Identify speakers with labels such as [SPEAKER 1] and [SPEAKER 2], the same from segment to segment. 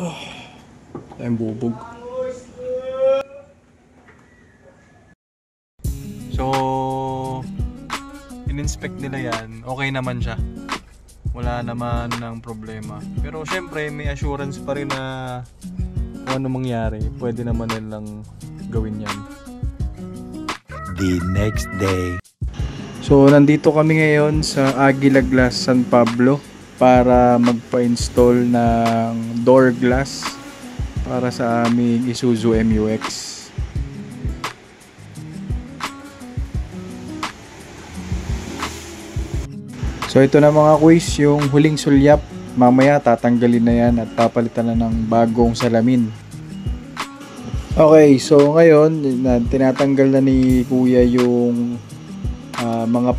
[SPEAKER 1] Tayong bubog. So, in-inspect nila yan. Okay naman siya. Wala naman ng problema. Pero syempre, may assurance pa rin na kung ano mangyari, pwede naman nilang gawin yan.
[SPEAKER 2] The next day.
[SPEAKER 1] So, nandito kami ngayon sa Aguila Glass San Pablo para magpa-install ng door glass para sa aming Isuzu MUX. So ito na mga kuys, yung huling sulyap. Mamaya tatanggalin na yan at papalitan na ng bagong salamin. Okay, so ngayon tinatanggal na ni Kuya yung mga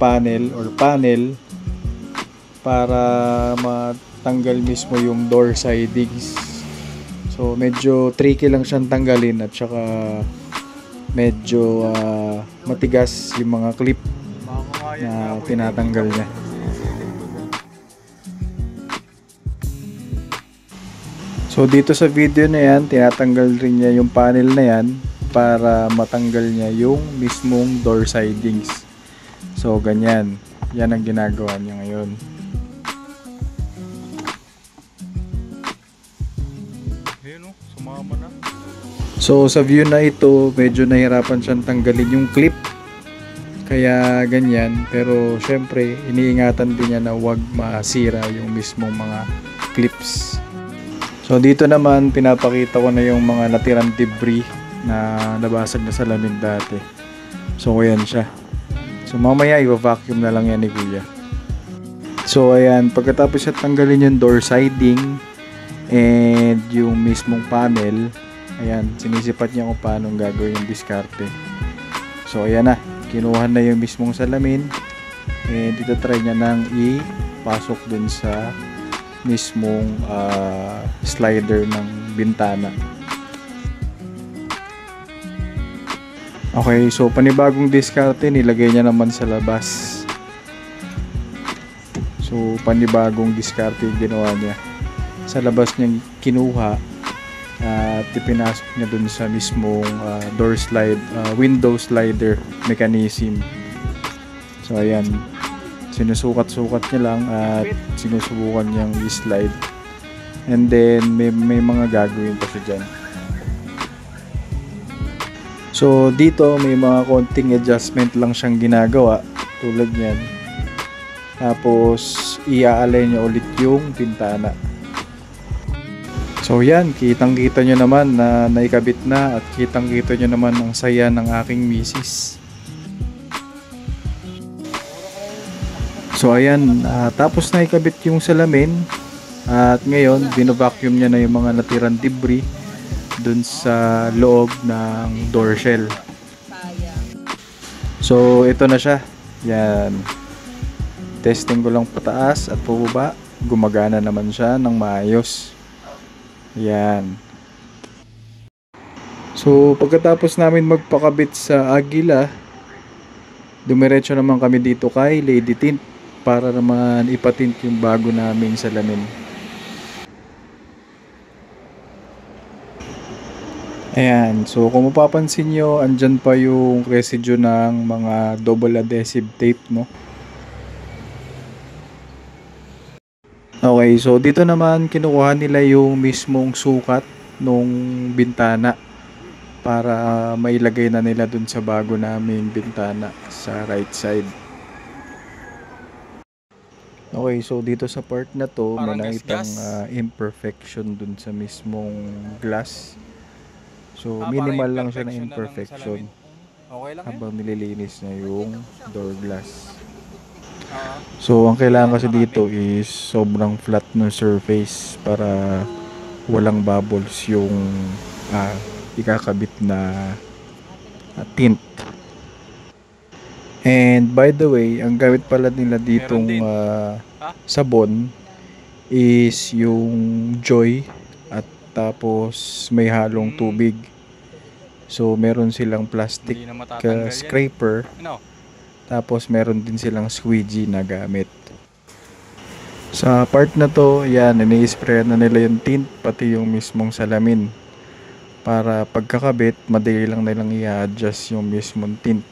[SPEAKER 1] panel para matanggal mismo yung door sidings. So medyo tricky lang siyang tanggalin at saka medyo matigas yung mga clip na tinatanggal niya. So dito sa video na yan, tinatanggal rin niya yung panel na yan para matanggal niya yung mismong door sidings. So ganyan, yan ang ginagawa niya ngayon. Sumama na. So sa view na ito, medyo nahirapan siyang tanggalin yung clip. Kaya ganyan, pero syempre iniingatan din niya na wag masira yung mismong mga clips. So dito naman pinapakita ko na yung mga natirang debris na nabasag na salamin dati. So ayan siya. So mamaya i-vacuum na lang yan ni Kuya. So ayan, pagkatapos siya tanggalin yung door siding and yung mismong panel, ayan, sinisipat niya kung paano gagawin yung diskarte. So ayan na, kinuha na yung mismong salamin and dito try niya nang ipasok dun sa mismong slider ng bintana. Okay, so panibagong diskarte nilagay niya naman sa labas. So panibagong diskarte yung ginawa niya. Sa labas niya kinuha at ipinasok niya dun sa mismong window slider mechanism. So ayan, sinusukat-sukat niya lang at sinusubukan niyang i-slide, and then may mga gagawin pa siya dyan. So dito may mga konting adjustment lang siyang ginagawa tulad niyan, tapos i-align niya ulit yung bintana. So yan, kitang kita nyo naman na naikabit na at kitang kita nyo naman ang saya ng aking misis. So ayan, tapos na ikabit yung salamin at ngayon bino-vacuum niya na yung mga natirang debris dun sa loob ng door shell. So ito na siya. Yan. Testing ko lang pataas at pababa. Gumagana naman siya ng maayos. Yan. So pagkatapos namin magpakabit sa Aguila, dumiretso naman kami dito kay Lady Tint para naman ipatint yung bago naming salamin. Ayan, so kung mapapansin nyo, andyan pa yung residue ng mga double adhesive tape, no? Okay, so dito naman kinukuha nila yung mismong sukat nung bintana para mailagay na nila dun sa bago naming bintana sa right side. Okay, so dito sa part na to, may nakitang imperfection dun sa mismong glass. So minimal lang siya na imperfection habang nililinis niya yung door glass. So ang kailangan kasi dito is sobrang flat ng surface para walang bubbles yung ikakabit na tint. And by the way, ang gamit pala nila ditong sabon is yung Joy at tapos may halong tubig. So meron silang plastic scraper, tapos meron din silang squeegee na gamit. Sa part na to, yan, ini-spray na nila yung tint, pati yung mismong salamin. Para pagkakabit, madali lang nilang i-adjust yung mismong tint.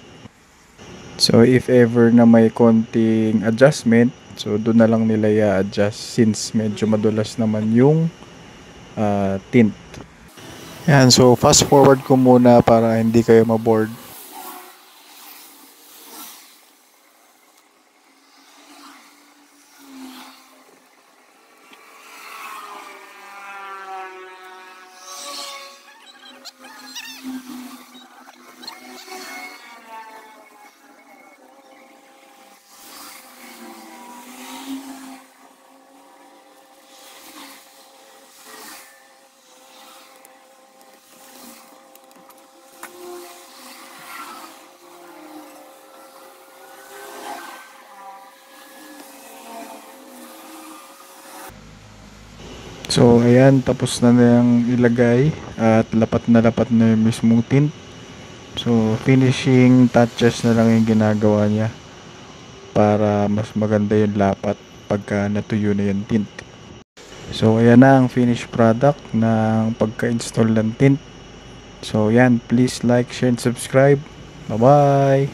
[SPEAKER 1] So, if ever na may konting adjustment, so doon na lang nila i-adjust since medyo madulas naman yung tint. Yan, so fast forward ko muna para hindi kayo maboard. So, ayan, tapos na niyang ilagay at lapat na yung mismong tint. So, finishing touches na lang yung ginagawa niya para mas maganda yung lapat pagka natuyo na yung tint. So, ayan na ang finished product ng pagka-install ng tint. So, ayan, please like, share, and subscribe. Bye-bye!